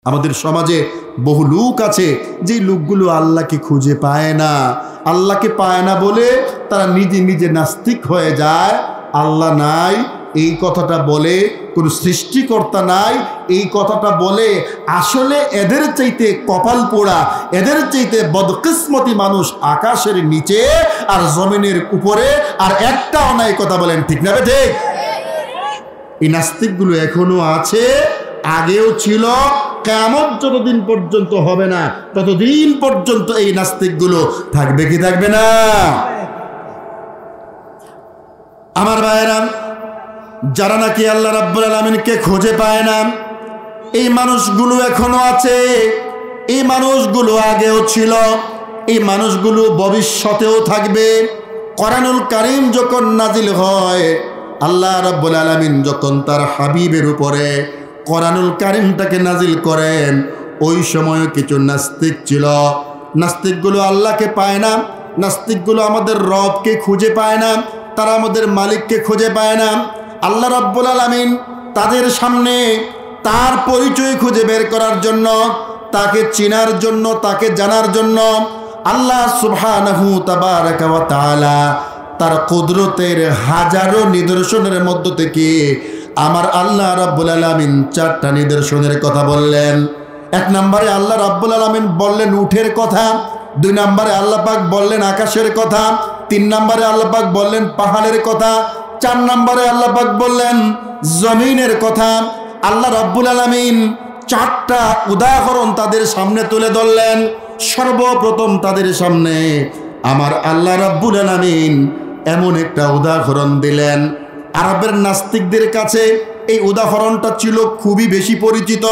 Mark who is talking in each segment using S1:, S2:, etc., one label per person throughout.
S1: আমাদের সমাজে বহু লোক আছে যে লোকগুলো আল্লাহকে খুঁজে পায় না, আল্লাহকে পায় না বলে তারা নিজে নিজে নাস্তিক হয়ে যায়। আল্লাহ নাই এই কথাটা বলে, কোনো সৃষ্টিকর্তা নাই এই কথাটা বলে, আসলে এদের চাইতে কপাল পোড়া, এদের চাইতে বদকিসমতি মানুষ আকাশের নিচে আর জমিনের উপরে আর একটাও নাই। কথা বলেন ঠিক না বেঠে? এই নাস্তিকগুলো এখনো আছে, আগেও ছিল, কিয়ামত যতদিন পর্যন্ত হবে না ততদিন পর্যন্ত এই নাস্তিকগুলো থাকবে কি থাকবে না? আমার ভাইয়েরা, যারা নাকি আল্লাহ রাব্বুল আলামিনকে খুঁজে পায় না, এই মানুষগুলো এখনো আছে, এই মানুষগুলো আগেও ছিল, এই মানুষগুলো ভবিষ্যতেও থাকবে। কোরআনুল কারীম যখন নাজিল হয়, আল্লাহ রাব্বুল আলামিন যখন তার হাবিবের উপরে কোরআনুল কারীমটাকে নাজিল করেন, ওই সময় কিছু নাস্তিক ছিল। নাস্তিকগুলো আল্লাহকে পায় না, নাস্তিকগুলো আমাদের রবকে খুঁজে পায় না, তারা আমাদের মালিককে খুঁজে পায় না। আল্লাহ রাব্বুল আলামিন তাদের সামনে তার পরিচয় খুঁজে বের করার জন্য, তাকে চিনার জন্য, তাকে জানার জন্য আল্লাহ সুবহানাহু তাবারাকা ওয়া তাআলা তার কুদরতের হাজারো নিদর্শনের মধ্য থেকে আমার আল্লাহ রাব্বুল আলামিন 4টা নিদর্শনের কথা বললেন। 1 নম্বরে আল্লাহ রাব্বুল আলামিন বললেন উটের কথা, 2 নম্বরে আল্লাহ পাক বললেন আকাশের কথা, 3 নম্বরে আল্লাহ পাক বললেন পাহাড়ের কথা, 4 নম্বরে আল্লাহ পাক বললেন জমিনের কথা। আল্লাহ রাব্বুল আলামিন 4টা উদাহরণ তাদের সামনে তুলে ধরলেন। সর্বপ্রথম তাদের সামনে আমার আল্লাহ রাব্বুল আলামিন এমন একটা উদাহরণ দিলেন। আরবের নাস্তিকদের কাছে এই উদাহরণটা ছিল খুবই বেশি পরিচিত,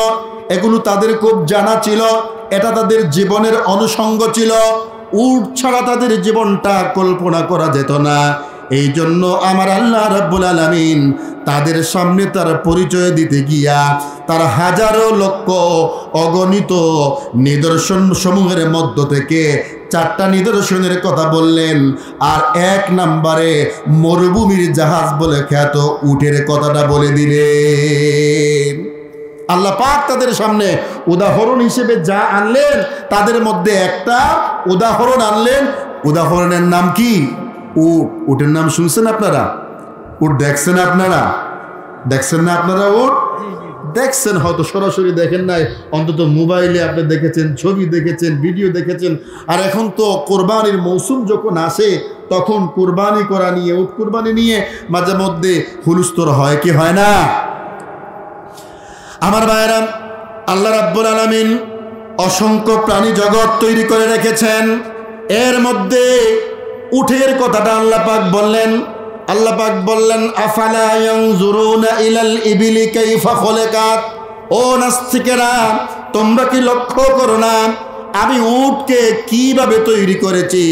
S1: এগুলো তাদের খুব জানা ছিল, এটা তাদের জীবনের অনুষঙ্গ ছিল। উট ছাড়া তাদের জীবনটা কল্পনা করা যেত না। এই জন্য আমার আল্লাহ রাব্বুল আলামিন তাদের সামনে তার পরিচয় দিতে গিয়া তার হাজারো লক্ষ অগণিত নিদর্শন সমূহের মধ্য থেকে 4টা নিদর্শনের কথা বললেন। আর 1 নম্বরে মরুভূমির জাহাজ বলে খ্যাত উটের কথাটা বলে দিলেন। আল্লাহ পাক তাদের সামনে উদাহরণ হিসেবে যা আনলেন, তাদের মধ্যে একটা উদাহরণ আনলেন। উদাহরণের নাম কি? উট। উটের নাম শুনছেন আপনারা? উট দেখছেন আপনারা? দেখছেন না আপনারা? উট দেখছেন, হয়তো সরাসরি দেখেন নাই, অন্তত মোবাইলে আপনি দেখেছেন, ছবি দেখেছেন, ভিডিও দেখেছেন। আর এখন তো কোরবানির মৌসুম যখন আসে, তখন কোরবানি করা নিয়ে, উট কোরবানি নিয়ে মাঝে মধ্যে হুলস্থুল হয় কি হয় না? আমার ভাইরা, আল্লাহ রাব্বুল আলামিন অসংখ্য প্রাণী জগৎ তৈরি করে রেখেছেন। এর মধ্যে উটের কথাটা আল্লাহ পাক বললেন। আল্লাহ পাক বললেন আফালা ইয়ানজুরুনা ইলাল ইবিলি কাইফা খুলিকাত। ও নাস্তিকেরা, তোমরা কি লক্ষ্য করো না আমি উটকে কিভাবে তৈরি করেছি?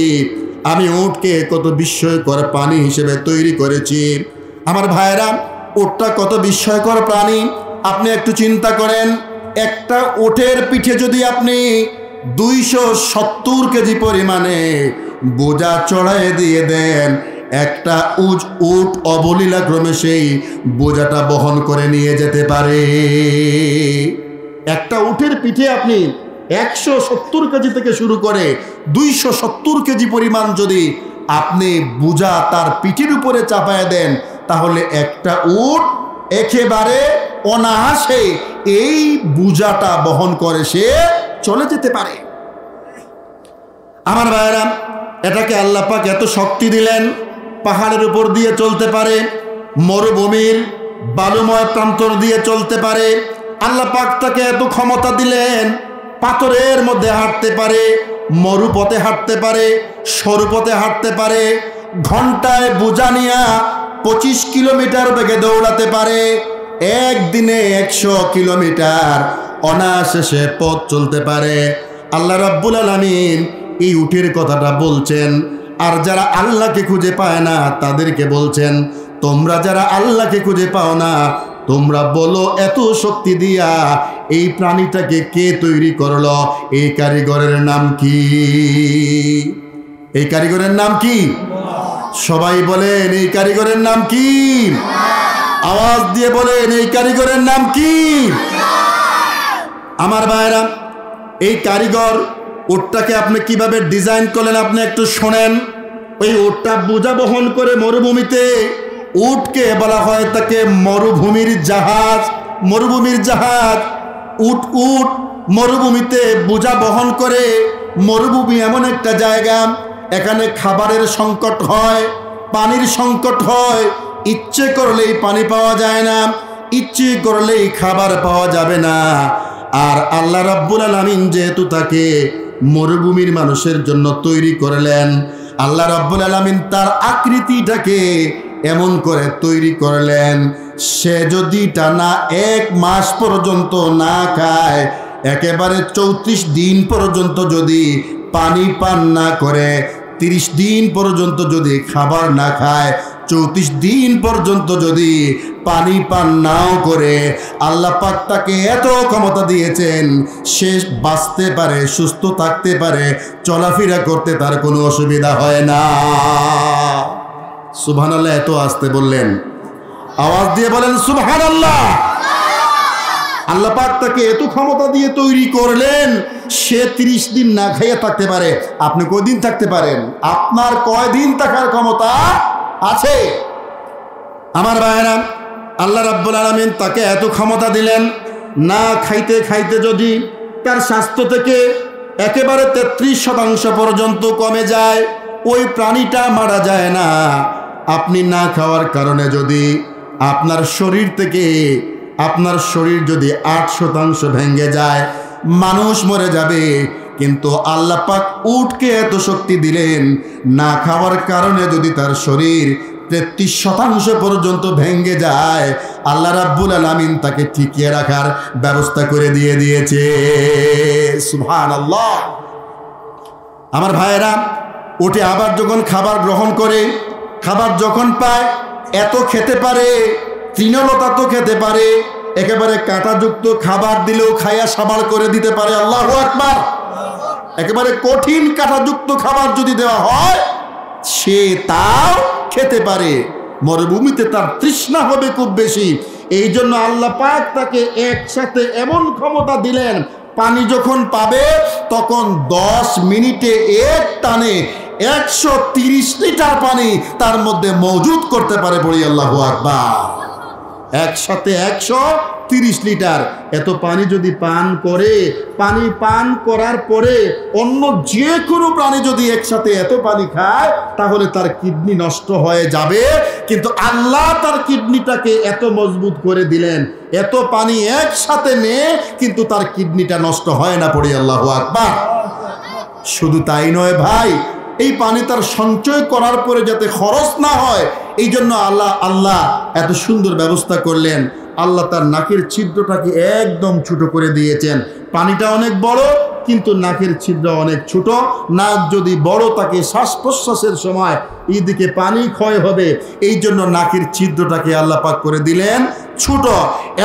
S1: আমি উটকে কত বিস্ময়কর প্রাণী হিসেবে তৈরি করেছি। আমার ভাইরা, উটটা কত বিস্ময়কর প্রাণী আপনি একটু চিন্তা করেন। একটা উটের পিঠে যদি আপনি 270 কেজি পরিমাণে বোঝা চড়াই দিয়ে দেন, একটা উট অবলীলাক্রমে সেই বোঝাটা বহন করে নিয়ে যেতে পারে। একটা উটের পিঠে আপনি 170 কেজি থেকে শুরু করে 270 কেজি পরিমাণ যদি আপনি বোঝা তার পিঠের উপরে চাপায় দেন, তাহলে একটা উট একেবারে অনায়াসে এই বোঝাটা বহন করে সে চলে যেতে পারে। আমার ভাইরা, এটাকে আল্লাহ পাক এত শক্তি দিলেন, পাহাড়ের উপর দিয়ে চলতে পারে, মরুভূমির বালুময় প্রান্তর দিয়ে চলতে পারে। আল্লাহ পাক তাকে এত ক্ষমতা দিলেন, পাথরের মধ্যে হাঁটতে পারে, মরুপথে হাঁটতে পারে, সরু পথে হাঁটতে পারে, ঘন্টায় বোঝা নিয়া 25 কিলোমিটার বেগে দৌড়াতে পারে, একদিনে 100 কিলোমিটার অনায়াসে সে পথ চলতে পারে। আল্লাহ রাব্বুল আলামিন এই উটের কথাটা বলছেন। আর যারা আল্লাহকে খুঁজে পায় না তাদেরকে বলছেন, তোমরা যারা আল্লাহকে খুঁজে পাও না, তোমরা বলো এত শক্তি দিয়া এই প্রাণীটাকে কে তৈরি করলো? এই কারিগরের নাম কি? এই কারিগরের নাম কি? সবাই বলেন এই কারিগরের নাম কি? আওয়াজ দিয়ে বলেন এই কারিগরের নাম কি? আমার ভাইরা, এই কারিগর উটটাকে আপনি কিভাবে ডিজাইন করলেন আপনি একটু শোনেন। ওই উটটা বোঝা বহন করে মরুভূমিতে, উটকে বলা হয় তাকে মরুভূমির জাহাজ। মরুভূমির জাহাজ, উট মরুভূমিতে বোঝা বহন করে। মরুভূমি এমন একটা জায়গা, এখানে খাবারের সংকট হয়, পানির সংকট হয়। ইচ্ছে করলেই পানি পাওয়া যায় না, ইচ্ছে করলেই খাবার পাওয়া যাবে না। আর আল্লাহ রাব্বুল আলামিন যেহেতু তাকে মরুভূমির মানুষের জন্য তৈরি করলেন, আল্লাহ রাব্বুল আলামিন তার আকৃতিটাকে এমন করে তৈরি করলেন, সে যদি টানা 1 মাস পর্যন্ত না খায়, একেবারে 34 দিন পর্যন্ত যদি পানি পান না করে, 30 দিন পর্যন্ত যদি খাবার না খায়, 34 দিন পর্যন্ত যদি পানি পান নাও করে, আল্লাহ পাক তাকে এত ক্ষমতা দিয়েছেন, সে বাঁচতে পারে, সুস্থ থাকতে পারে, চলাফেরা করতে তার কোনো অসুবিধা হয় না। সুবহানাল্লাহ। এত আসতে বললেন, আওয়াজ দিয়ে বলেন সুবহানাল্লাহ। আল্লাহ পাক তাকে এত ক্ষমতা দিয়ে তৈরি করলেন, সে 30 দিন না খাইয়ে থাকতে পারে। আপনি কয়দিন থাকতে পারেন? আপনার কয়দিন থাকার ক্ষমতা আছে? আমার ভাইরা, আল্লাহ রাব্বুল আলামিন তাকে এত ক্ষমতা দিলেন, না খাইতে খাইতে যদি তার স্বাস্থ্য থেকে একেবারে 33% পর্যন্ত কমে যায়, ওই প্রাণীটা মারা যায় না। আপনি না খাওয়ার কারণে যদি আপনার শরীর থেকে আপনার শরীর যদি 8% ভেঙে যায়, মানুষ মরে যাবে। কিন্তু আল্লাহ পাক উটকে এত শক্তি দিলেন, না খাওয়ার কারণে যদি তার শরীর 33% পর্যন্ত ভেঙে যায়, আল্লাহ রাব্বুল আলামিন তাকে টিকিয়ে রাখার ব্যবস্থা করে দিয়েছে। সুবহানাল্লাহ। আমার ভাইয়েরা, উটে আবার যখন খাবার গ্রহণ করে, খাবার যখন পায়, এত খেতে পারে, তৃণলতা তো খেতে পারে, একেবারে কাঁটাযুক্ত খাবার দিলেও খায়া সাবার করে দিতে পারে। আল্লাহু আকবার। একেবারে কঠিন কাঁটাযুক্ত খাবার যদি দেওয়া হয়, সে তাও খেতে পারে। মরুভূমিতে তার তৃষ্ণা হবে খুব বেশি, এই জন্য আল্লাহ পাক তাকে একসাথে এমন ক্ষমতা দিলেন, পানি যখন পাবে তখন 10 মিনিটে এক টানে 130 লিটার পানি তার মধ্যে মজুদ করতে পারে। বলি আল্লাহু আকবার। একসাথে 130 লিটার এত পানি যদি পান করে, পানি পান করার পরে অন্য যে কোনো প্রাণী যদি একসাথে এত পানি খায়, তাহলে তার কিডনি নষ্ট হয়ে যাবে। কিন্তু আল্লাহ তার কিডনিটাকে এত মজবুত করে দিলেন, এত পানি একসাথে নিয়ে কিন্তু তার কিডনিটা নষ্ট হয় না। পড়ি আল্লাহু আকবার। শুধু তাই নয় ভাই, এই পানি তার সঞ্চয় করার পরে যাতে খরচ না হয়, এই জন্য আল্লাহ এত সুন্দর ব্যবস্থা করলেন। আল্লাহ তার নাকের ছিদ্রটাকে একদম ছোট করে দিয়েছেন। পানিটা অনেক বড়, কিন্তু নাকের ছিদ্র অনেক ছোট। নাক যদি বড় থাকে, শ্বাস প্রশ্বাসের সময় এইদিকে পানি ক্ষয় হবে, এই জন্য নাকের ছিদ্রটাকে আল্লাহ পাক করে দিলেন ছোট।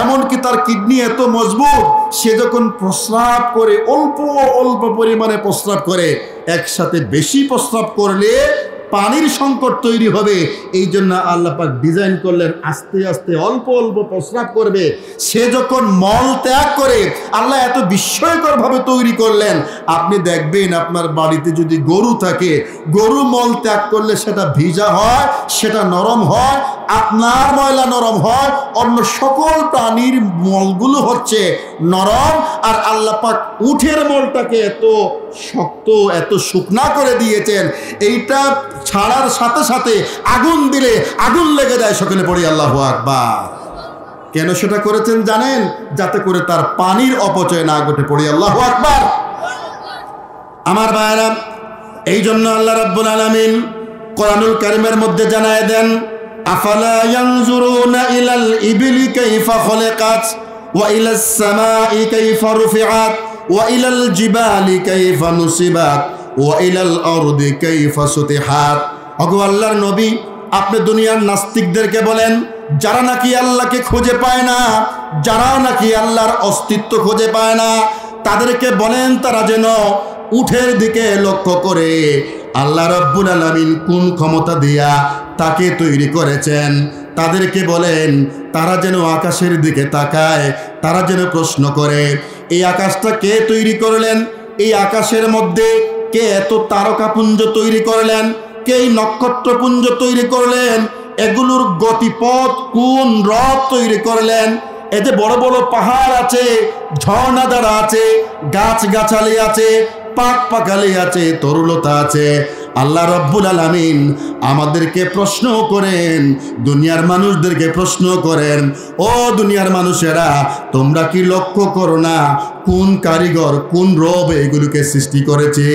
S1: এমনকি তার কিডনি এত মজবুত, সে যখন প্রস্রাব করে অল্প অল্প পরিমাণে প্রস্রাব করে, একসাথে বেশি প্রস্রাব করলে পানির সংকট তৈরি হবে। এই জন্য আল্লাহ পাক ডিজাইন করলেন আস্তে আস্তে অল্প অল্প প্রস্রাব করবে। সে যখন মল ত্যাগ করে, আল্লাহ এত বিস্ময়করভাবে তৈরি করলেন। আপনি দেখবেন আপনার বাড়িতে যদি গরু থাকে, গরু মল ত্যাগ করলে সেটা ভিজা হয়, সেটা নরম হয়, আপনার ময়লা নরম হয়, অন্য সকল প্রাণীর মলগুলো হচ্ছে নরম। আর আল্লাহ পাক উটের মলটাকে এত শক্ত, এত শুকনা করে দিয়েছেন, এইটা ছাড়ার সাথে সাথে আগুন দিলে আগুন লেগে যায়। সকলে পড়ি আল্লাহু আকবার। কেন সেটা করেছেন জানেন? যাতে করে তার পানির অপচয় না ঘটে। পড়ি আল্লাহু আকবার। আমার ভাইরা, এই জন্য আল্লাহ রাব্বুল আলামিন কোরআনুল কারীমের মধ্যে জানায় দেন, আফালা ইয়ানজুরুনা ইলাল ইবিলি কাইফা খলাকাত ওয়া ইলাস সামাই কাইফা রুফিআত ওয়া ইলাল জিবালি কাইফা নুসিবাত ওয়া ইলাল আরদি কাইফা সুতিহাত। ওগো আল্লাহর নবী, আপনি দুনিয়ার নাস্তিকদেরকে বলেন, যারা নাকি আল্লাহকে খুঁজে পায় না, যারা নাকি আল্লাহর অস্তিত্ব খুঁজে পায় না, তাদেরকে বলেন তারা যেন উটের দিকে লক্ষ্য করে আল্লাহ রাব্বুল আলামিন কোন ক্ষমতা দিয়া তাকে তৈরি করেছেন, তাদেরকে বলেন তারা যেন আকাশের দিকে তাকায়, তারা যেন প্রশ্ন করে এই আকাশটা কে তৈরি করলেন? এই আকাশের মধ্যে কে এত তারকাপুঞ্জ তৈরি করলেন? কে এই নক্ষত্রপুঞ্জ তৈরি করলেন? এগুলোর গতিপথ কোন রথ তৈরি করলেন? এই যে বড় বড় পাহাড় আছে, ঝর্ণাধারা আছে, গাছগাছালি আছে, পাক পাকালি আছে, তরুলতা আছে, আল্লাহ রব্বুল আলামিন আমাদেরকে প্রশ্ন করেন, দুনিয়ার মানুষদেরকে প্রশ্ন করেন, ও দুনিয়ার মানুষেরা, তোমরা কি লক্ষ্য করো না কোন কারিগর, কোন রব এগুলোকে সৃষ্টি করেছে?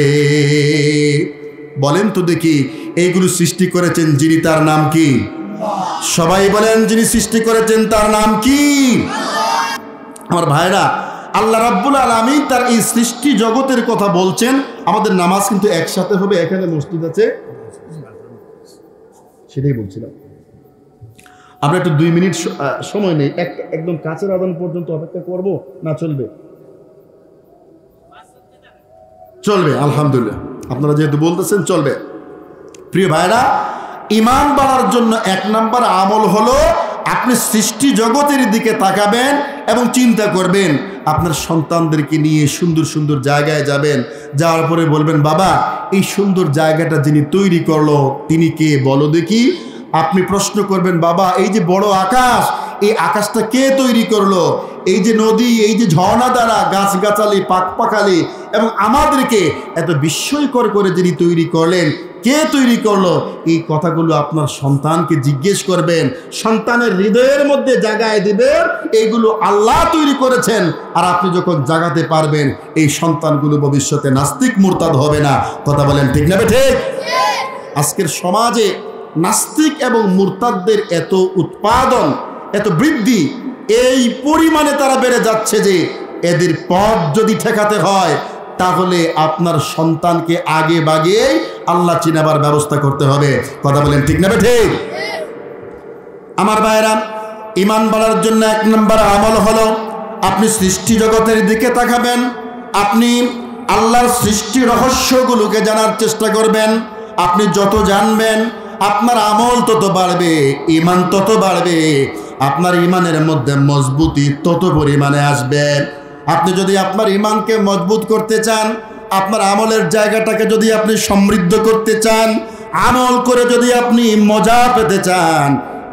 S1: বলেন তো দেখি, এইগুলো সৃষ্টি করেছেন যিনি, তার নাম কি? সবাই বলেন, যিনি সৃষ্টি করেছেন তার নাম কি? আমার ভাইরা, আল্লাহ রাব্বুল আলামিন তার এই সৃষ্টি জগতের কথা বলছেন। আমাদের নামাজ কিন্তু একসাথে হবে, এখানে মসজিদ আছে, সেটাই বলছিলাম। আমরা একটু 2 মিনিট সময় নেই, একদম কাছের আদান পর্যন্ত অপেক্ষা করব না চলবে? চলবে, আলহামদুলিল্লাহ, আপনারা যেহেতু বলতেছেন চলবে। প্রিয় ভাইরা, ঈমান বাড়ার জন্য 1 নাম্বার আমল হলো আপনি সৃষ্টি জগতের দিকে তাকাবেন এবং চিন্তা করবেন, আপনার সন্তানদেরকে নিয়ে সুন্দর সুন্দর জায়গায় যাবেন, যাওয়ার পরে বলবেন, বাবা এই সুন্দর জায়গাটা যিনি তৈরি করলো তিনি কে বলো দেখি। আপনি প্রশ্ন করবেন, বাবা এই যে বড় আকাশ, এই আকাশটা কে তৈরি করলো? এই যে নদী, এই যে ঝর্ণাধারা, গাছগাছালি, পাকপাখালি এবং আমাদেরকে এত বিস্ময়কর করে যিনি তৈরি করলেন, কে তৈরি করলো? এই কথাগুলো আপনার সন্তানকে জিজ্ঞেস করবেন, সন্তানের হৃদয়ের মধ্যে জাগায় দিবেন, এইগুলো আল্লাহ তৈরি করেছেন। আর আপনি যখন জাগাতে পারবেন, এই সন্তানগুলো ভবিষ্যতে নাস্তিক মুরতাদ হবে না। কথা বলেন ঠিক না ঠিক? আজকের সমাজে নাস্তিক এবং মুরতাদদের এত উৎপাদন, এত বৃদ্ধি, এই পরিমাণে তারা বেড়ে যাচ্ছে যে এদের পথ যদি ঠেকাতে হয় তাহলে আপনার সন্তানকে আগে বাগে আল্লাহ চিনাবার ব্যবস্থা করতে হবে। কথা বলেন ঠিক না ঠিক? আমার ভাইরা, ঈমান বাড়ার জন্য 1 নম্বর আমল হলো আপনি সৃষ্টি জগতের দিকে তাকাবেন, আপনি আল্লাহর সৃষ্টি রহস্যগুলোকে জানার চেষ্টা করবেন। আপনি যত জানবেন আপনার আমল তত বাড়বে, ঈমান তত বাড়বে, আপনার ঈমানের মধ্যে মজবুতি তত পরিমাণে আসবে। আপনি যদি আপনার ঈমানকে মজবুত করতে চান, আপনার আমলের জায়গাটাকে যদি আপনি সমৃদ্ধ করতে চান, আমল করে যদি আপনি মজা পেতে চান,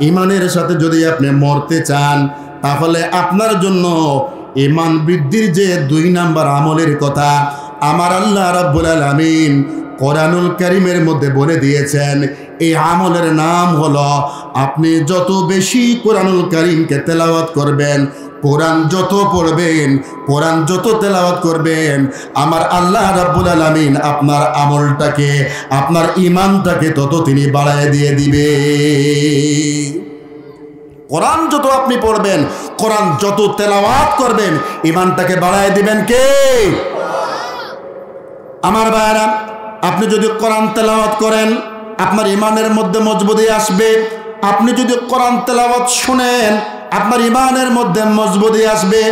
S1: ঈমানের সাথে যদি আপনি মরতে চান, তাহলে আপনার জন্য ঈমান বৃদ্ধির যে 2 নাম্বার আমলের কথা আমার আল্লাহ রাব্বুল আলামিন কোরআনুল কারীমের মধ্যে বলে দিয়েছেন। এই আমলের নাম হলো আপনি যত বেশি কোরআনুল কারীমকে তেলাওয়াত করবেন, কোরআন যত পড়বেন, কোরআন যত তেলাওয়াত করবেন, আমার আল্লাহ রাব্বুল আলামিন আপনার আমলটাকে, আপনার ঈমানটাকে তত তিনি বাড়ায় দিয়ে দিবে। কোরআন যত আপনি পড়বেন, কোরআন যত তেলাওয়াত করবেন, ঈমানটাকে বাড়ায় দিবেন কে? আমার ভাইরা, আপনি যদি কোরআন তেলাওয়াত করেন আপনার ঈমানের মধ্যে মজবুতি আসবে। আপনি যদি কোরআন তেলাওয়াত শুনেন আপনার ঈমানের মধ্যে মজবুতি আসবে।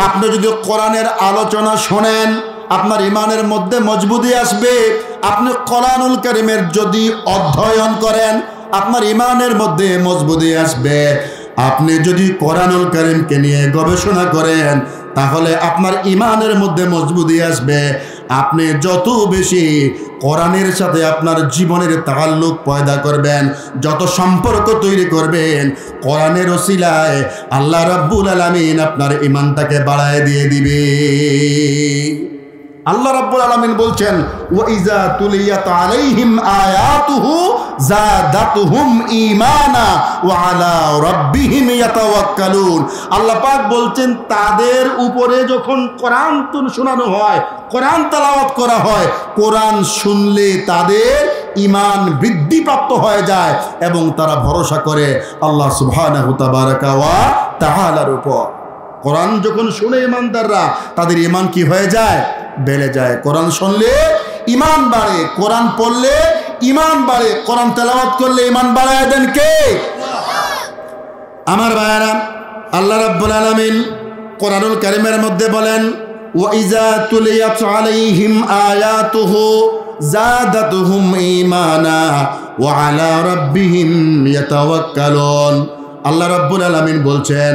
S1: আপনি যদি কোরআনের আলোচনা শোনেন আপনার ঈমানের মধ্যে মজবুতি আসবে। আপনি কোরআনুল কারীমের যদি অধ্যয়ন করেন আপনার ঈমানের মধ্যে মজবুতি আসবে। আপনি যদি কোরআনুল কারীমকে নিয়ে গবেষণা করেন তাহলে আপনার ঈমানের মধ্যে মজবুতি আসবে। আপনি যত বেশি কোরআনের সাথে আপনার জীবনের তাআল্লুক পয়দা করবেন, যত সম্পর্ক তৈরি করবেন, কোরআনের ওসিলায় আল্লাহ রাব্বুল আলামিন আপনার ঈমানটাকে বাড়ায় দিয়ে দিবে। আল্লাহ রাব্বুল আলামিন বলছেন, ওয়া ইযা তুলিয়াত আলাইহিম আয়াতুহু যাদাতুহুম ঈমানা ওয়া আলা রাব্বিহিম ইয়াতাওয়াক্কালুন। আল্লাহ পাক বলছেন, তাদের উপরে যখন কোরআন শোনানো হয়, কোরআন তেলাওয়াত করা হয়, কোরআন শুনলে তাদের ঈমান বৃদ্ধিপ্রাপ্ত হয়ে যায় এবং তারা ভরসা করে আল্লাহ সুবহানাহু তাবারাকা ওয়া তাআলার উপর। কোরআন যখন শুনে ঈমানদাররা, তাদের ঈমান কি হয়ে যায়? বেড়ে যায়। কোরআন শুনলে ঈমান বাড়ে, কোরআন পড়লে ঈমান বাড়ে, কোরআন তেলাওয়াত করলে ঈমান বাড়ায় দেন কে? আমার ভাইরা, আল্লাহ রাব্বুল আলামিন কোরআনুল কারীমের মধ্যে বলেন, ওয়া ইযা তুলিয়াত আলাইহিম আয়াতুহু যাদাতুহুম ঈমানা ওয়া আলা রাব্বিহিম ইয়াতাওয়াক্কালুন। আল্লাহ রাব্বুল আলামিন বলছেন,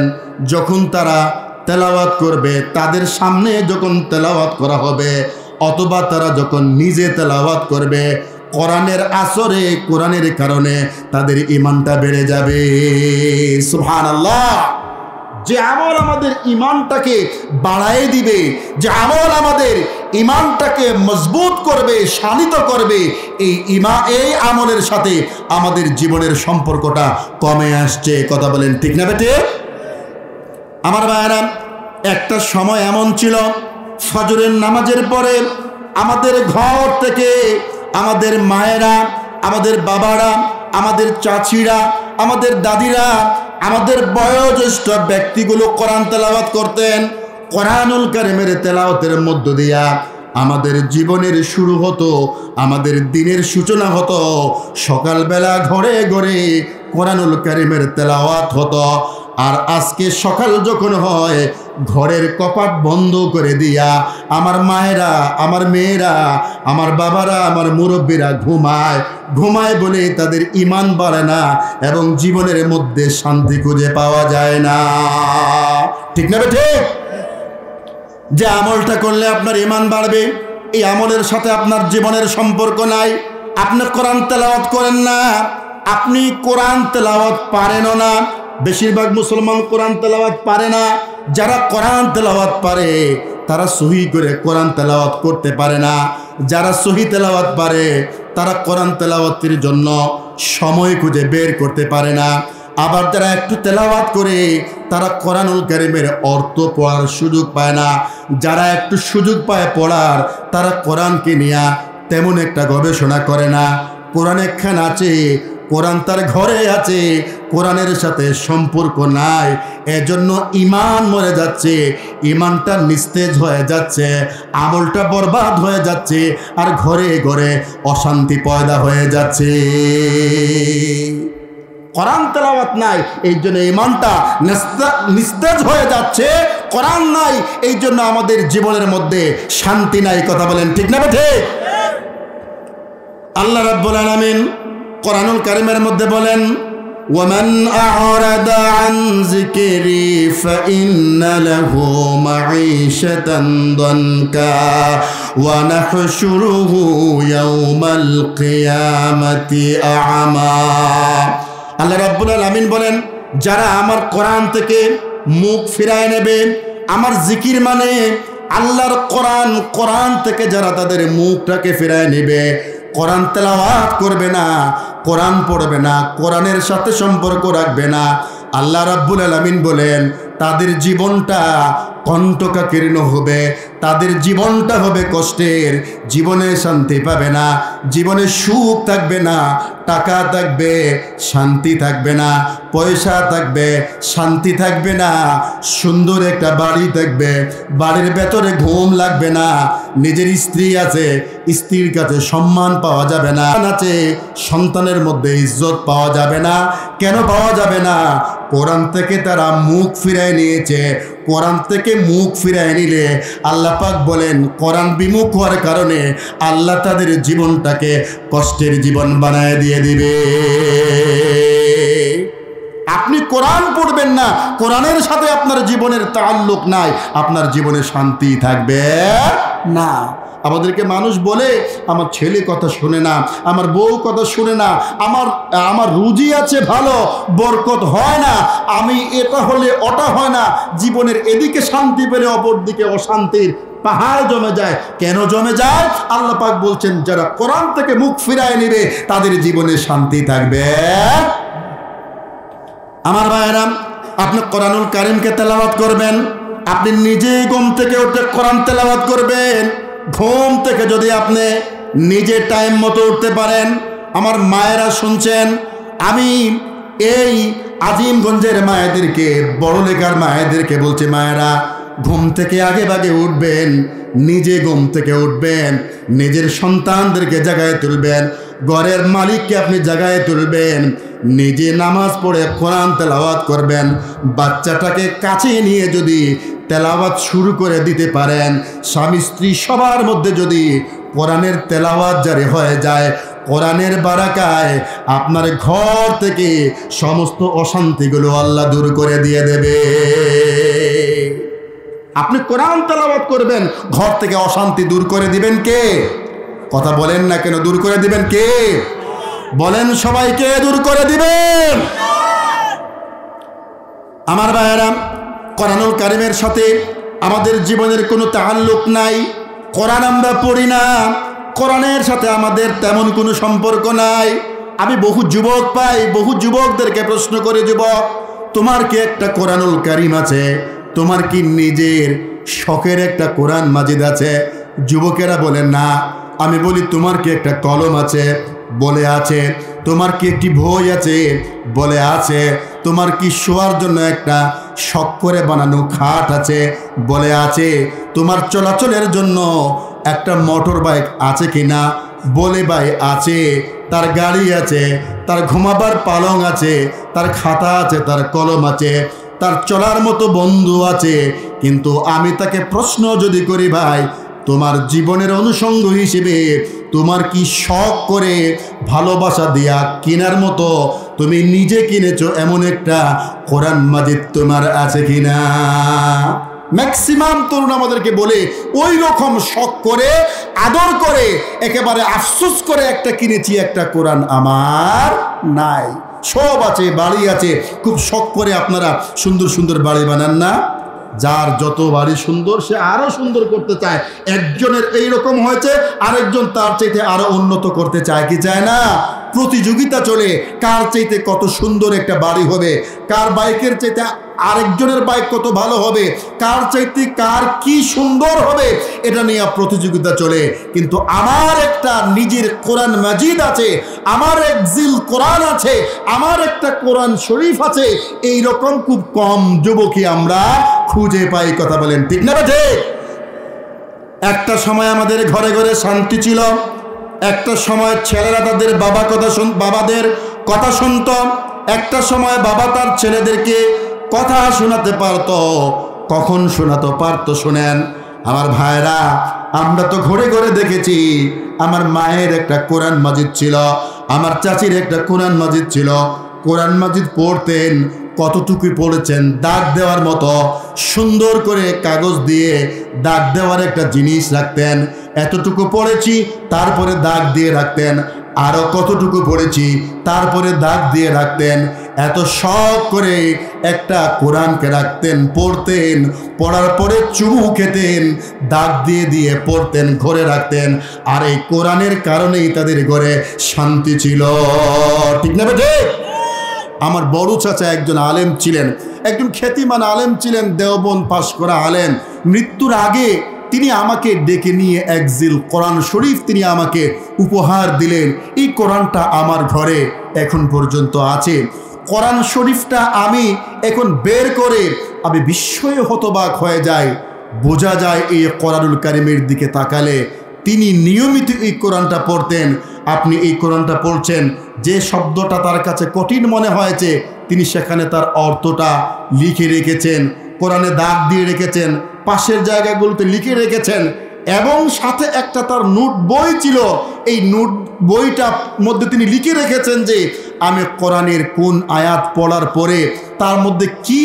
S1: যখন তারা তেলাওয়াত করবে, তাদের সামনে যখন তেলাওয়াত করা হবে অথবা তারা যখন নিজে তেলাওয়াত করবে, কোরআনের আসরে কোরআনের কারণে তাদের ঈমানটা বেড়ে যাবে। সুবহানাল্লাহ। যে আমল আমাদের ঈমানটাকে বাড়ায় দিবে, যে আমল আমাদের ঈমানটাকে মজবুত করবে, শানিত করবে, এই আমলের সাথে আমাদের জীবনের সম্পর্কটা কমে আসছে। কথা বলেন ঠিক না বেটে? আমার ভাইয়েরা, একটা সময় এমন ছিল ফজরের নামাজের পরে আমাদের ঘর থেকে আমাদের মায়েরা, আমাদের বাবারা, আমাদের চাচিরা, আমাদের দাদিরা, আমাদের বয়োজ্যেষ্ঠ ব্যক্তিগুলো কোরআন তেলাওয়াত করতেন। কোরআনুল কারীমের তেলাওয়াতের মধ্য দিয়া আমাদের জীবনের শুরু হতো, আমাদের দিনের সূচনা হতো। সকালবেলা ঘরে ঘরে কোরআনুল কারীমের তেলাওয়াত হতো। আর আজকে সকাল যখন হয় ঘরের কপাট বন্ধ করে দিয়া আমার মায়েরা, আমার মেয়েরা, আমার বাবারা, আমার মুরব্বীরা ঘুমায় বলে তাদের ঈমান বাড়ে না এবং জীবনের মধ্যে শান্তি খুঁজে পাওয়া যায় না। ঠিক না বেঠে? যে আমলটা করলে আপনার ঈমান বাড়বে, এই আমলের সাথে আপনার জীবনের সম্পর্ক নাই। আপনি কোরআন তেলাওয়াত করেন না, আপনি কোরআন তেলাওয়াত পারেনও না। বেশিরভাগ মুসলমান কোরআন তেলাওয়াত পারে না। যারা কোরআন তেলাওয়াত পারে তারা সহি করে কোরআন তেলাওয়াত করতে পারে না। যারা সহি তেলাওয়াত পারে তারা কোরআন তেলাওয়াতের জন্য সময় খুঁজে বের করতে পারে না। আবার যারা একটু তেলাওয়াত করে তারা কোরআনুল কারীমের অর্থ পড়ার সুযোগ পায় না। যারা একটু সুযোগ পায় পড়ার, তারা কোরআনকে নিয়ে তেমন একটা গবেষণা করে না। কোরআন একখান আছে, কোরআন তার ঘরে আছে, কোরআনের সাথে সম্পর্ক নাই, এজন্য ঈমান মরে যাচ্ছে, ঈমানটা নিস্তেজ হয়ে যাচ্ছে, আমলটা বরবাদ হয়ে যাচ্ছে, আর ঘরে ঘরে অশান্তি পয়দা হয়ে যাচ্ছে। কোরআন তেলাওয়াত নাই, এই জন্য ঈমানটা নিস্তেজ হয়ে যাচ্ছে। কোরআন নাই, এই জন্য আমাদের জীবনের মধ্যে শান্তি নাই। কথা বলেন ঠিক না ঠিক? আল্লাহ রাব্বুল আলামিন কোরআনুল কারীমের মধ্যে বলেন, ওয়ামান আ'রাদা আন যিকরি ফাইন্না লাহু মাঈশাতান দানকা ওয়া নাহশুরুহু ইয়াওমাল কিয়ামাতি আ'মা। আল্লাহ রাব্বুল আলামিন বলেন, যারা আমার কোরআন থেকে মুখ ফিরায় নেবে, আমার জিকির মানে আল্লাহর কোরআন থেকে যারা তাদের মুখটাকে ফিরায় নেবে, কোরআন তেলাওয়াত করবে না, কোরআন পড়বে না, কোরআনের সাথে সম্পর্ক রাখবে না, আল্লাহ রাব্বুল আলামিন বলেন তাদের জীবনটা কণ্টকাকীর্ণ হবে, তাদের জীবনটা হবে কষ্টের, জীবনে শান্তি পাবে না, জীবনে সুখ থাকবে না, টাকা থাকবে শান্তি থাকবে না, পয়সা থাকবে শান্তি থাকবে না, সুন্দর একটা বাড়ি থাকবে, বাড়ির ভেতরে ঘুম লাগবে না, নিজের স্ত্রী আছে, স্ত্রীর কাছে সম্মান পাওয়া যাবে না, আছে সন্তানের মধ্যে ইজ্জত পাওয়া যাবে না। কেন পাওয়া যাবে না? কোরআন থেকে তারা মুখ ফিরায় নিয়েছে। কোরআন থেকে মুখ ফিরায় নিলে আল্লাহ পাক বলেন কোরআন বিমুখ হওয়ার কারণে আল্লাহ তাদের জীবনটাকে কষ্টের জীবন বানায় দিয়ে দিবে। আপনি কোরআন পড়বেন না, কোরআনের সাথে আপনার জীবনের তাআল্লুক নাই, আপনার জীবনে শান্তি থাকবে না। আমাদেরকে মানুষ বলে আমার ছেলে কথা শুনে না, আমার বউ কথা শুনে না, আমার রুজি আছে ভালো, বরকত হয় না, আমি এটা হলে ওটা হয় না, জীবনের এদিকে শান্তি পেলে অপর দিকে অশান্তির পাহাড় জমে যায়। কেন জমে যায়? আল্লাহ পাক বলছেন যারা কোরআন থেকে মুখ ফিরায় নেবে তাদের জীবনে শান্তি থাকবে। আমার ভাইয়েরা, আপনি কোরআনুল কারীমকে তেলাওয়াত করবেন, আপনি নিজেই ঘুম থেকে উঠে কোরআন তেলাওয়াত করবেন। ঘুম থেকে যদি আপনি নিজে টাইম মতো উঠতে পারেন, আমার মায়েরা শুনছেন, আমি এই আজিমগঞ্জের মায়েদেরকে, বড়লেখার মায়েদেরকে বলছি, মায়েরা ঘুম থেকে আগে ভাগে উঠবেন, নিজে ঘুম থেকে উঠবেন, নিজের সন্তানদেরকে জাগায় তুলবেন, ঘরের মালিককে আপনি জাগায় তুলবেন, নিজে নামাজ পড়ে কোরআন তেলাওয়াত করবেন। বাচ্চাটাকে কাছে নিয়ে যদি তেলাওয়াত শুরু করে দিতে পারেন, স্বামী স্ত্রী সবার মধ্যে যদি কোরআনের তেলাওয়াত জারি হয়ে যায়, কোরআনের বারাকায় আপনার ঘর থেকে সমস্ত অশান্তিগুলো আল্লাহ দূর করে দিয়ে দেবে। আপনি কোরআন তেলাওয়াত করবেন, ঘর থেকে অশান্তি দূর করে দিবেন কে? কথা বলেন না কেন? দূর করে দিবেন কে? বলেন সবাইকে, দূর করে দিবেন। আমার ভাইয়েরা, কোরআনুল কারীমের সাথে আমাদের জীবনের কোনো তাআল্লুক নাই। কোরআন আমরা পড়ি না, কোরআনের সাথে আমাদের তেমন কোনো সম্পর্ক নাই। আমি বহু যুবক পাই, বহু যুবকদেরকে প্রশ্ন করে, যুবক তোমার কি একটা কোরআনুল কারীম আছে? তোমার কি নিজের শখের একটা কোরআন মাজিদ আছে? যুবকেরা বলেন না। আমি বলি তোমার কি একটা কলম আছে? বলে আছে। তোমার কি একটি বই আছে? বলে আছে। তোমার কি শোয়ার জন্য একটা শখ করে বানানো খাট আছে? বলে আছে। তোমার চলাচলের জন্য একটা মোটর বাইক আছে কিনা? বলে ভাই আছে। তার গাড়ি আছে, তার ঘুমাবার পালং আছে, তার খাতা আছে, তার কলম আছে, তার চলার মতো বন্ধু আছে। কিন্তু আমি তাকে প্রশ্ন যদি করি, ভাই তোমার জীবনের অনুষঙ্গ হিসেবে তোমার কি শখ করে ভালোবাসা দিয়া কেনার মতো তুমি নিজে কিনেছো এমন একটা কোরআন মাজিদ তোমার আছে কিনা? ম্যাক্সিমাম তরুণ আমাদেরকে বলে ওই রকম শখ করে, আদর করে, একেবারে আফসোস করে একটা কিনেছি, একটা কোরআন আমার নাই। সব আছে, বাড়ি আছে, খুব শখ করে আপনারা সুন্দর সুন্দর বাড়ি বানান না? যার যত বাড়ি সুন্দর সে আরো সুন্দর করতে চায়। একজনের এইরকম হয়েছে, আরেকজন তার চাইতে আরো উন্নত করতে চায় কি চায় না? প্রতিযোগিতা চলে, কার চাইতে কত সুন্দর একটা বাড়ি হবে, কার বাইকের চাইতে আরেকজনের বাইক কত ভালো হবে, কার চাইতে কার কি সুন্দর হবে, এটা নিয়ে প্রতিযোগিতা চলে। কিন্তু আমার একটা নিজের কোরআন মাজিদ আছে, আমার এক জিল কোরআন আছে, আমার একটা কোরআন শরীফ আছে, এই রকম খুব কম যুবকই আমরা খুঁজে পাই। কথা বলেন ঠিক না ঠিক? একটা সময় আমাদের ঘরে ঘরে শান্তি ছিল। একটা সময় ছেলেরা তাদের বাবাদের কথা শুনত। একটা সময় বাবা তার ছেলেদেরকে কথা শোনাতে পারত। কখন শোনাতে পারত শোনেন আমার ভাইরা, আমরা তো ঘরে ঘরে দেখেছি। আমার মায়ের একটা কোরআন মাজিদ ছিল, আমার চাচির একটা কোরআন মাজিদ ছিল। কোরআন মাজিদ পড়তেন, কতটুকু পড়েছেন দাগ দেওয়ার মতো সুন্দর করে কাগজ দিয়ে দাগ দেওয়ার একটা জিনিস রাখতেন। এতটুকু পড়েছি, তারপরে দাগ দিয়ে রাখতেন। আরো কতটুকু পড়েছি, তারপরে দাগ দিয়ে রাখতেন। এত শখ করে একটা কোরআনকে রাখতেন, পড়তেন, পড়ার পরে চুমু খেতেন, দাগ দিয়ে দিয়ে পড়তেন, ঘরে রাখতেন। আর এই কোরআনের কারণেই তাদের ঘরে শান্তি ছিল। ঠিক না ঠিক? আমার বড় চাচা একজন আলেম ছিলেন, একজন খ্যাতিমান আলেম ছিলেন, দেওবন্দ পাশ করা আলেম। মৃত্যুর আগে তিনি আমাকে ডেকে নিয়ে এক জিল কোরআন শরীফ তিনি আমাকে উপহার দিলেন। এই কোরআনটা আমার ঘরে এখন পর্যন্ত আছে। কোরআন শরীফটা আমি এখন বের করে আমি বিস্ময়ে হতবাক হয়ে যাই। বোঝা যায় এই কোরআনুল কারীমের দিকে তাকালে তিনি নিয়মিত এই কোরআনটা পড়তেন। আপনি এই কোরআনটা পড়ছেন, যে শব্দটা তার কাছে কঠিন মনে হয়েছে তিনি সেখানে তার অর্থটা লিখে রেখেছেন, কোরআনে দাগ দিয়ে রেখেছেন, পাশের জায়গাগুলোতে লিখে রেখেছেন। এবং সাথে একটা তার নোট বই ছিল, এই নোট বইটার মধ্যে তিনি লিখে রেখেছেন যে আমি কোরআনের কোন আয়াত পড়ার পরে তার মধ্যে কি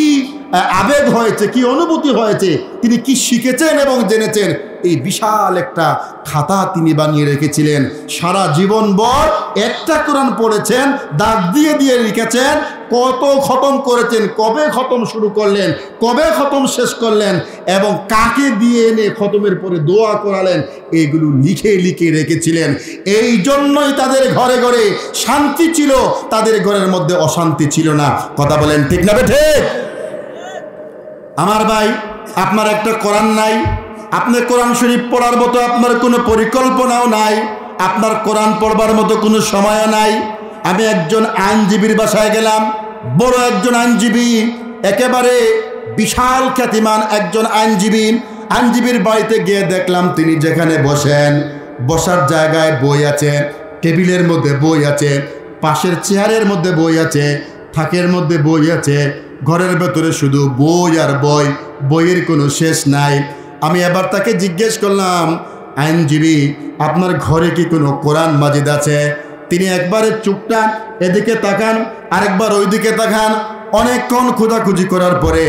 S1: আবেগ হয়েছে, কি অনুভূতি হয়েছে, তিনি কি শিখেছেন এবং জেনেছেন। এই বিশাল একটা খাতা তিনি বানিয়ে রেখেছিলেন। সারা জীবনভর একটা কোরআন পড়েছেন, দাগ দিয়ে দিয়ে লিখেছেন, কত খতম করেছেন, কবে খতম শুরু করলেন, কবে খতম শেষ করলেন, এবং কাকে দিয়ে এনে খতমের পরে দোয়া করালেন, এগুলো লিখে লিখে রেখেছিলেন। এই জন্যই তাদের ঘরে ঘরে শান্তি ছিল, তাদের ঘরের মধ্যে অশান্তি ছিল না। কথা বলেন ঠিক না ঠিক? আমার ভাই, আপনার একটা কোরআন নাই, আপনার কোরআন শরীফ পড়ার মতো আপনার কোনো পরিকল্পনাও নাই, আপনার কোরআন পড়বার মতো কোনো সময়ও নাই। আমি একজন আইনজীবীর বাসায় গেলাম, বড় একজন আইনজীবী, একেবারে বিশাল খ্যাতিমান একজন আইনজীবীর বাড়িতে গিয়ে দেখলাম তিনি যেখানে বসেন, বসার জায়গায় বই আছে, টেবিলের মধ্যে বই আছে, পাশের চেয়ারের মধ্যে বই আছে, থাকের মধ্যে বই আছে, ঘরের ভেতরে শুধু বই আর বই, বইয়ের কোনো শেষ নাই। আমি এবার তাকে জিজ্ঞেস করলাম, আইনজীবী আপনার ঘরে কি কোনো কোরআন মাজিদ আছে? তিনি একবারে চুপটা এদিকে তাকান, আরেকবার ওইদিকে তাকান। অনেকক্ষণ খোঁজাখুঁজি করার পরে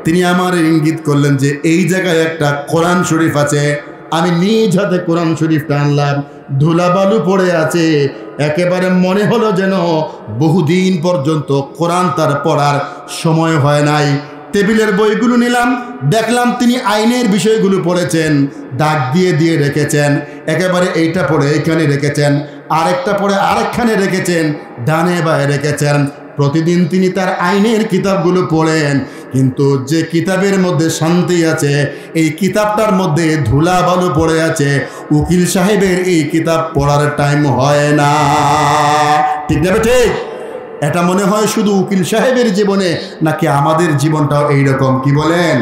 S1: তিনি আমার ইঙ্গিত করলেন যে এই জায়গায় একটা কোরআন শরীফ আছে। আমি নিজ হাতে কোরআন শরীফটা আনলাম, ধুলাবালু পড়ে আছে, একেবারে মনে হলো যেন বহুদিন পর্যন্ত কোরআন তার পড়ার সময় হয় নাই। টেবিলের বইগুলো নিলাম, দেখলাম তিনি আইনের বিষয়গুলো পড়েছেন, দাগ দিয়ে দিয়ে রেখেছেন, একেবারে এইটা পড়ে এইখানে রেখেছেন, আরেকটা পড়ে আরেকখানে রেখেছেন, ডানে বায়ে রেখেছেন। প্রতিদিন তিনি তার আইনের কিতাবগুলো পড়েন, কিন্তু যে কিতাবের মধ্যে শান্তি আছে এই কিতাবটার মধ্যে ধুলা বালু পড়ে আছে। উকিল সাহেবের এই কিতাব পড়ার টাইম হয় না, ঠিক না ঠিক? এটা মনে হয় শুধু উকিল সাহেবের জীবনে, নাকি আমাদের জীবনটাও এইরকম? কি বলেন?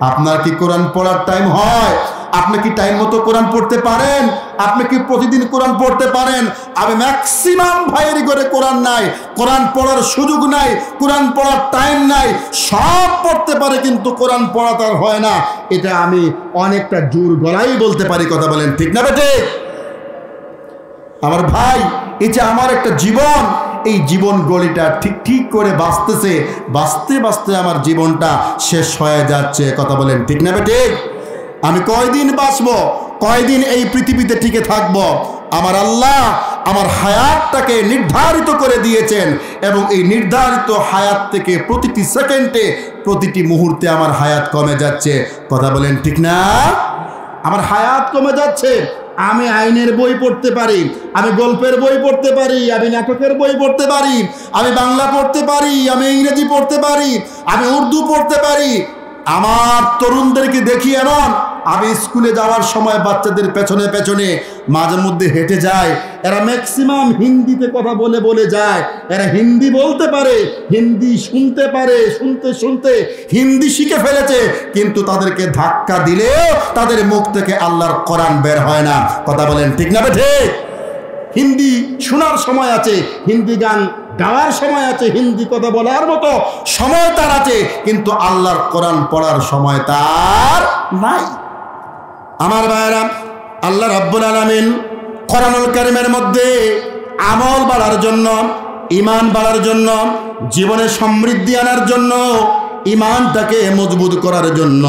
S1: আপনার কি কোরআন পড়ার টাইম হয়? আপনি কি টাইম মতো কোরআন পড়তে পারেন? আপনি কি প্রতিদিন কোরআন পড়তে পারেন? আমি ম্যাক্সিমাম ভাইয়ের ঘরে কোরআন নাই, কোরআন পড়ার সুযোগ নাই, কোরআন পড়ার টাইম নাই। সব পড়তে পারে কিন্তু কোরআন পড়া তার হয় না। এটা আমি অনেকটা জোর গলায় বলতে পারি। কথা বলেন ঠিক না বেটে? আমার ভাই, এই যে আমার একটা জীবন, এই জীবন গলিটা ঠিক ঠিক করে বাঁচতেছে, বাঁচতে বাঁচতে আমার জীবনটা শেষ হয়ে যাচ্ছে। কথা বলেন ঠিক না বেটে? আমি কয়দিন বাঁচবো, কয়দিন এই পৃথিবীতে টিকে থাকব? আমার আল্লাহ আমার হায়াতটাকে নির্ধারিত করে দিয়েছেন, এবং এই নির্ধারিত হায়াত থেকে প্রতিটি সেকেন্ডে প্রতিটি মুহূর্তে আমার হায়াত কমে যাচ্ছে। কথা বলেন ঠিক না? আমার হায়াত কমে যাচ্ছে। আমি আইনের বই পড়তে পারি, আমি গল্পের বই পড়তে পারি, আমি নাটকের বই পড়তে পারি, আমি বাংলা পড়তে পারি, আমি ইংরেজি পড়তে পারি, আমি উর্দু পড়তে পারি। আমার তরুণদেরকে দেখি এমন, আমি স্কুলে যাওয়ার সময় বাচ্চাদের পেছনে পেছনে মাঝে মধ্যে হেঁটে যায়, এরা ম্যাক্সিমাম হিন্দিতে কথা বলে বলে যায়। এরা হিন্দি বলতে পারে, হিন্দি শুনতে পারে, শুনতে শুনতে হিন্দি শিখে ফেলেছে, কিন্তু তাদেরকে ধাক্কা দিলেও তাদের মুখ থেকে আল্লাহর কোরআন বের হয় না। কথা বলেন ঠিক না বেঠে? হিন্দি শোনার সময় আছে, হিন্দি গান গাওয়ার সময় আছে, হিন্দি কথা বলার মতো সময় তার আছে, কিন্তু আল্লাহর কোরআন পড়ার সময় তার নাই। আমার ভাইরা, আল্লাহ রাব্বুল আলামিন কোরআনুল কারীমের মধ্যে আমল বাড়ার জন্য, ঈমান বাড়ার জন্য, জীবনে সমৃদ্ধি আনার জন্য, ঈমানটাকে মজবুত করার জন্য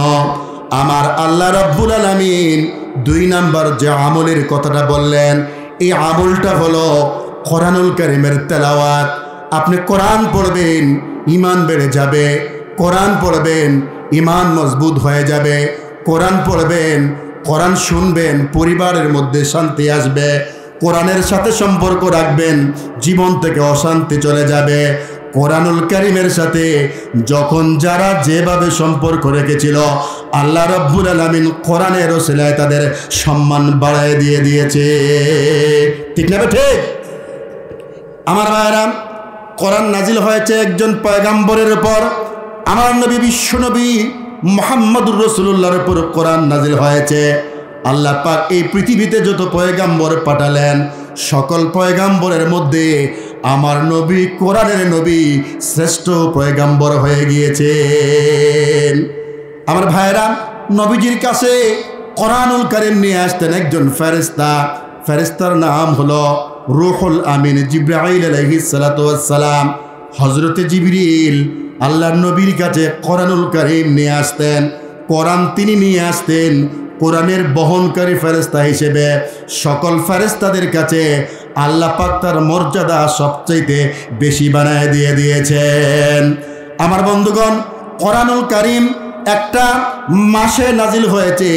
S1: আমার আল্লাহ রাব্বুল আলামিন 2 নাম্বার যে আমলের কথাটা বললেন, এই আমলটা হলো কোরআনুল কারীমের তেলাওয়াত। আপনি কোরআন পড়বেন, ঈমান বেড়ে যাবে। কোরআন পড়বেন, ঈমান মজবুত হয়ে যাবে। কোরআন পড়বেন, কোরআন শুনবেন, পরিবারের মধ্যে শান্তি আসবে। কোরআনের সাথে সম্পর্ক রাখবেন, জীবন থেকে অশান্তি চলে যাবে। কোরআনুল কারীমের সাথে যখন যারা যেভাবে সম্পর্ক রেখেছিল, আল্লাহ রাব্বুল আলামিন কোরআনের ওসিলায় তাদের সম্মান বাড়ায় দিয়ে দিয়েছে। ঠিক না ঠিক? আমার ভাইরা, কোরআন নাজিল হয়েছে একজন পয়গাম্বরের উপর। আমার নবী বিশ্বনবী মুহাম্মদুর রাসূলুল্লাহর উপর কোরআন নাজিল হয়েছে। আল্লাহ পাক এই পৃথিবীতে যত পয়গাম্বর পাঠালেন, সকল পয়গাম্বরের মধ্যে আমার নবী, কোরআনের নবী, শ্রেষ্ঠ পয়গাম্বর হয়ে গিয়েছেন। আমার ভাইরা, নবীজির কাছে কোরআনুল কারীম নিয়ে আসতেন একজন ফেরেশতা। ফেরেশতার নাম হলো রূহুল আমিন, জিবরাইল আলাইহিস সালাতু ওয়াস সালাম। হযরতে জিবরিল আল্লাহর নবীর কাছে কোরআনুল কারীম নিয়ে আসতেন। কোরআন তিনি নিয়ে আসতেন কোরআনের বহনকারী ফেরেশতা হিসেবে। সকল ফেরেশতাদের কাছে আল্লাহ পাক তার মর্যাদা সবচাইতে বেশি বানায় দিয়ে দিয়েছেন। আমার বন্ধুগণ, কোরআনুল কারীম একটা মাসে নাজিল হয়েছে।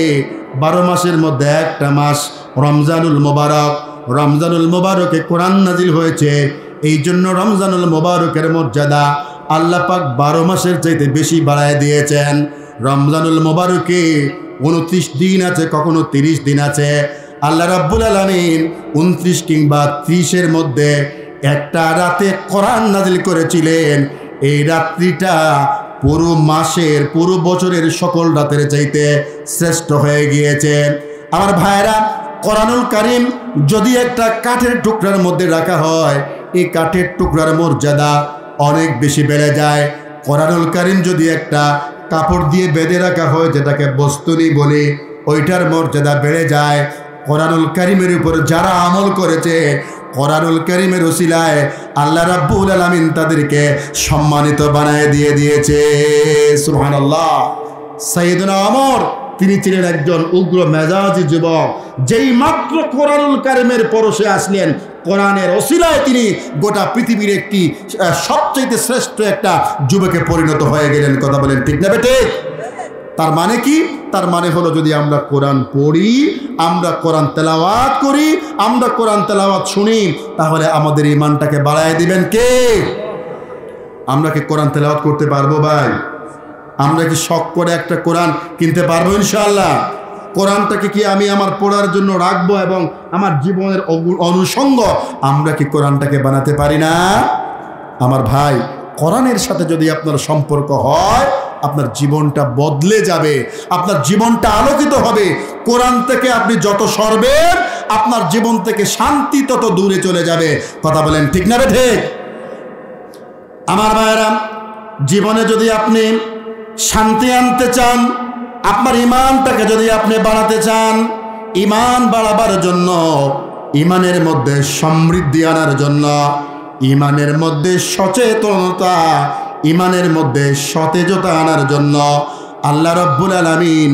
S1: 12 মাসের মধ্যে একটা মাস রমজানুল মুবারক। রমজানুল মুবারকে কোরআন নাজিল হয়েছে। এই জন্য রমজানুল মুবারকের মর্যাদা আল্লাহ পাক 12 মাসের চাইতে বেশি বাড়ায় দিয়েছেন। রমজানুল মুবারকে 29 দিন আছে, কখনো 30 দিন আছে। আল্লাহ রাব্বুল আলামিন 29 কিংবা 30-এর মধ্যে একটা রাতে কোরআন নাজিল করেছিলেন। এই রাত্রিটা পুরো মাসের, পুরো বছরের সকল রাতের চাইতে শ্রেষ্ঠ হয়ে গিয়েছে। আমার ভাইরা, কোরআনুল কারীম যদি একটা কাঠের টুকরার মধ্যে রাখা হয়, এই কাঠের টুকরার মর্যাদা অনেক বেশি বেড়ে যায়। কোরআনুল কারীম যদি একটা কাপড় দিয়ে বেঁধে রাখা হয়, যেটাকে বস্তুনি বলি, ওইটার মর্যাদা বেড়ে যায়। কোরআনুল কারীমের উপর যারা আমল করেছে, কোরআনুল কারীমের ওসিলায় আল্লাহ রাব্বুল আলামিন তাদেরকে সম্মানিত বানায় দিয়েছে। সুবহানাল্লাহ। সাইয়েদনা ওমর তিনি ছিলেন একজন উগ্র মেজাজি যুবক, যেই মাত্র কোরআনুল কারীমের পরশে আসলেন, কোরআনের ওসিলায় তিনি গোটা পৃথিবীর একটি সবচেয়ে শ্রেষ্ঠ একটা যুবকে পরিণত হয়ে গেলেন। কথা বলেন ঠিক না বেটে? তার মানে কি? তার মানে হলো যদি আমরা কোরআন পড়ি, আমরা কোরআন তেলাওয়াত করি, আমরা কোরআন তেলাওয়াত শুনি, তাহলে আমাদের ঈমানটাকে বাড়ায় দিবেন কে? আমরা কি কোরআন তেলাওয়াত করতে পারবো ভাই? আমরা কি শখ করে একটা কোরআন কিনতে পারবো ইনশাআল্লাহ? কোরআনটাকে কি আমি আমার পড়ার জন্য রাখবো এবং আমার জীবনের অনুষঙ্গ আমরা কি কোরআনটাকে বানাতে পারি না? আমার ভাই, কোরআনের সাথে যদি আপনার সম্পর্ক হয়, আপনার জীবনটা বদলে যাবে, আপনার জীবনটা আলোকিত হবে। কোরআন থেকে আপনি যত সরবেন, আপনার জীবন থেকে শান্তি তত দূরে চলে যাবে। কথা বলেন ঠিক না বেঠে? আমার ভাইরা, জীবনে যদি আপনি শান্তি আনতে চান, আপনার ঈমানটাকে যদি আপনি বাড়াতে চান, ঈমান বাড়াবার জন্য, ঈমানের মধ্যে সমৃদ্ধি আনার জন্য, ঈমানের মধ্যে সচেতনতা, ঈমানের মধ্যে সতেজতা আনার জন্য আল্লাহ রাব্বুল আলামিন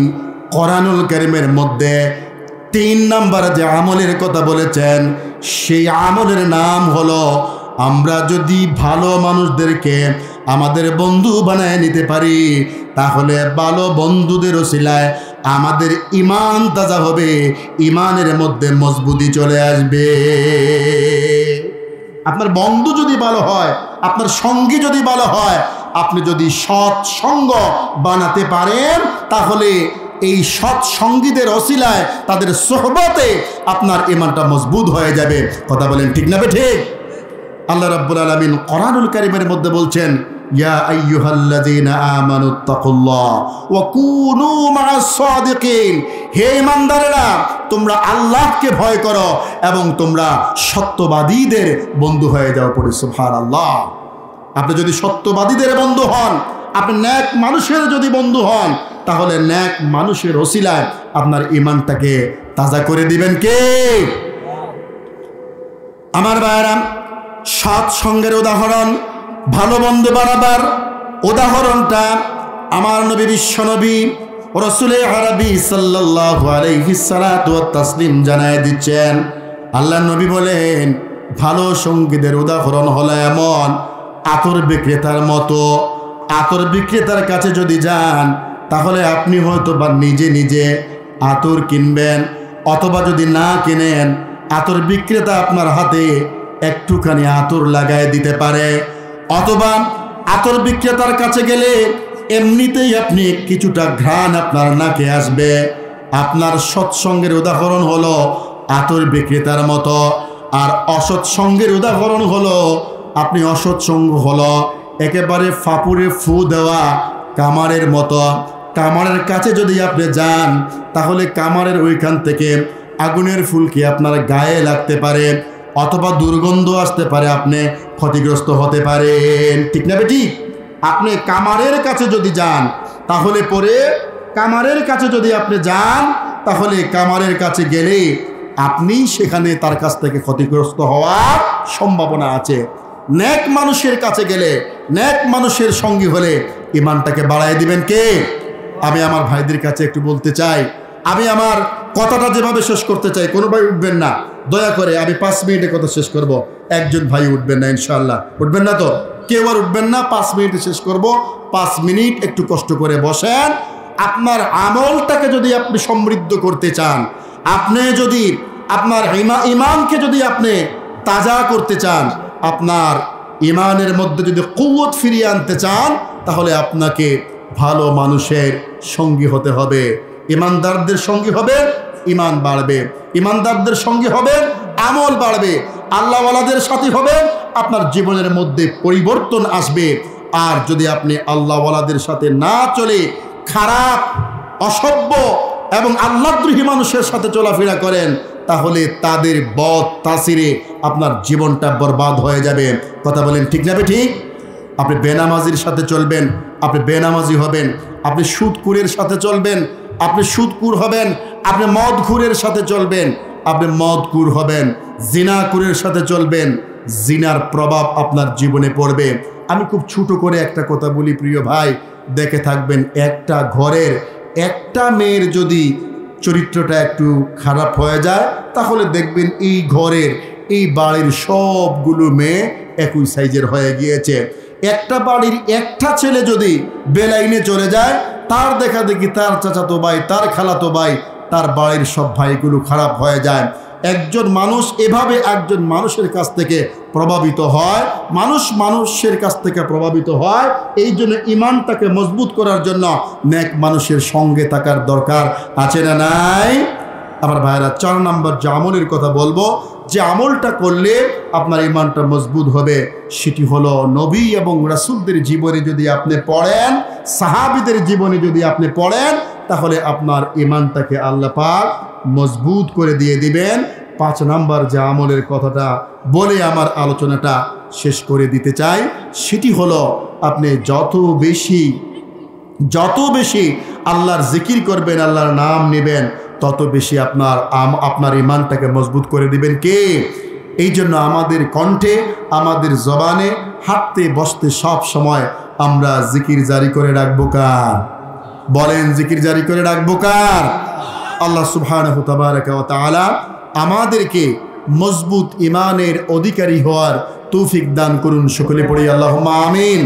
S1: কোরআনুল কারীমের মধ্যে 3 নাম্বার যে আমলের কথা বলেছেন, সেই আমলের নাম হলো, আমরা যদি ভালো মানুষদেরকে আমাদের বন্ধু বানায় নিতে পারি, তাহলে ভালো বন্ধুদের ওসিলায় আমাদের ঈমান তাজা হবে, ঈমানের মধ্যে মজবুতি চলে আসবে। আপনার বন্ধু যদি ভালো হয়, আপনার সঙ্গী যদি ভালো হয়, আপনি যদি সৎ সঙ্গ বানাতে পারেন, তাহলে এই সৎ সঙ্গীদের ওসিলায়, তাদের সোহবতে আপনার ঈমানটা মজবুত হয়ে যাবে। কথা বলেন ঠিক না ঠিক? আল্লাহ রাব্বুল আলামিন কোরআনুল কারীমের মধ্যে বলছেন, ইয়া আইয়ুহাল্লাযীনা আমানুত্তাকুল্লাহ ওয়া কুনু মা'আস সাদিকিন, হে ঈমানদারেরা, তোমরা আল্লাহকে ভয় করো এবং তোমরা সত্যবাদীদের বন্ধু হয়ে যাও। পড়ি সুবহানাল্লাহ। আপনি যদি সত্যবাদীদের বন্ধু হন, আপনি নেক মানুষের যদি বন্ধু হন, তাহলে নেক মানুষের ওসিলায় আপনার ঈমানটাকে তাজা করে দিবেন কে? আমার ভাইরা, সৎ সঙ্গের উদাহরণ, ভালো বন্ধু বানাবার উদাহরণটা আমার নবী, বিশ্বনবী রাসূলে আরবি সাল্লাল্লাহু আলাইহি সাল্লাতু ওয়াত তাসলিম জানায় দিচ্ছেন। আল্লাহর নবী বলেন, ভালো সঙ্গীদের উদাহরণ হলো এমন, আতর বিক্রেতার মতো। আতর বিক্রেতার কাছে যদি যান, তাহলে আপনি হয়তো বা নিজে নিজে আতর কিনবেন, অথবা যদি না কিনেন, আতর বিক্রেতা আপনার হাতে একটুখানি আতর লাগায় দিতে পারে। অথবা আতর বিক্রেতার কাছে গেলে এমনিতেই আপনি কিছুটা ঘ্রাণ আপনার নাকে আসবে। আপনার সৎসঙ্গের উদাহরণ হলো আতর বিক্রেতার মতো, আর অসৎসঙ্গের উদাহরণ হলো, আপনি অসৎসঙ্গ হলো একেবারে ফাপুরে ফু দেওয়া কামারের মতো। কামারের কাছে যদি আপনি যান, তাহলে কামারের ওইখান থেকে আগুনের ফুলকি আপনার গায়ে লাগতে পারে, অথবা দুর্গন্ধ আসতে পারে, আপনি ক্ষতিগ্রস্ত হতে পারেন। ঠিক না বেটি? আপনি কামারের কাছে যদি যান, তাহলে পরে কামারের কাছে যদি আপনি যান, তাহলে কামারের কাছে গেলে আপনি সেখানে তার কাছ থেকে ক্ষতিগ্রস্ত হওয়ার সম্ভাবনা আছে। নেক মানুষের কাছে গেলে, নেক মানুষের সঙ্গী হলে ঈমানটাকে বাড়ায় দিবেন কে? আমি আমার ভাইদের কাছে একটু বলতে চাই, আমি আমার কথাটা যেভাবে শেষ করতে চাই, কোনো ভাই উঠবেন না দয়া করে। আমি 5 মিনিটে কথা শেষ করব, একজন ভাই উঠবেন না ইনশাআল্লাহ। উঠবেন না তো? কেউ আর উঠবেন না। 5 মিনিটে শেষ করব। 5 মিনিট একটু কষ্ট করে বসেন। আপনার আমলটাকে যদি আপনি সমৃদ্ধ করতে চান, আপনি যদি আপনার ঈমানকে যদি আপনি তাজা করতে চান, আপনার ঈমানের মধ্যে যদি কুওয়াত ফিরিয়ে আনতে চান, তাহলে আপনাকে ভালো মানুষের সঙ্গী হতে হবে। ঈমানদারদের সঙ্গী হবে, ঈমান বাড়বে। ঈমানদারদের সঙ্গী হবে, আমল বাড়বে। আল্লাহওয়ালাদের সাথী হবে, আপনার জীবনের মধ্যে পরিবর্তন আসবে। আর যদি আপনি আল্লাহওয়ালাদের সাথে না চলে খারাপ, অসভ্য এবং আল্লাহদ্রোহী মানুষের সাথে চলাফেরা করেন, তাহলে তাদের বদ তাসিরে আপনার জীবনটা বরবাদ হয়ে যাবে। কথা বলেন ঠিক না ঠিক? আপনি বেনামাজির সাথে চলবেন, আপনি বেনামাজি হবেন। আপনি সুদখোরের সাথে চলবেন, আপনি সুদখোর হবেন। আপনি মদখোরের সাথে চলবেন, আপনি মদকুর হবেন, জিনাকুরের সাথে চলবেন, জিনার প্রভাব আপনার জীবনে পড়বে। আমি খুব ছোট করে একটা কথা বলি প্রিয় ভাই, দেখে থাকবেন, একটা ঘরের একটা মেয়ের যদি চরিত্রটা একটু খারাপ হয়ে যায়, তাহলে দেখবেন এই ঘরের এই বাড়ির সবগুলো মেয়ে একই সাইজের হয়ে গিয়েছে। একটা বাড়ির একটা ছেলে যদি বেলাইনে চলে যায়, তার দেখা দেখি তার চাচাতো ভাই, তার খালাতো ভাই, তার বাড়ির সব ভাইগুলো খারাপ হয়ে যায়। একজন মানুষ এভাবে একজন মানুষের কাছ থেকে প্রভাবিত হয়, মানুষ মানুষের কাছ থেকে প্রভাবিত হয়। এই জন্য ইমানটাকে মজবুত করার জন্য নেক মানুষের সঙ্গে থাকার দরকার আছে না নাই? আমার ভাইরা, 4 নম্বর যে আমলের কথা বলবো, যে আমলটা করলে আপনার ইমানটা মজবুত হবে, সেটি হলো নবী এবং রাসূলদের জীবনে যদি আপনি পড়েন, সাহাবীদের জীবনে যদি আপনি পড়েন, তাহলে আপনার ইমানটাকে আল্লাহ পাক মজবুত করে দিয়ে দিবেন। 5 নম্বর যে আমলের কথাটা বলে আমার আলোচনাটা শেষ করে দিতে চাই, সেটি হলো আপনি যত বেশি আল্লাহর জিকির করবেন, আল্লাহর নাম নেবেন, তত বেশি আপনার ইমানটাকে মজবুত করে দিবেন কে? এই জন্য আমাদের কণ্ঠে, আমাদের জবানে, হাঁটতে বসতে সব সময় আমরা জিকির জারি করে রাখবো কার? বলেন, জিকির জারি করে রাখবো কার? আল্লাহ সুবহানাহু তাবারাকা ওয়া তাআলা আমাদেরকে মজবুত ইমানের অধিকারী হওয়ার তৌফিক দান করুন। সকলে পড়ি আল্লাহুম্মা আমিন।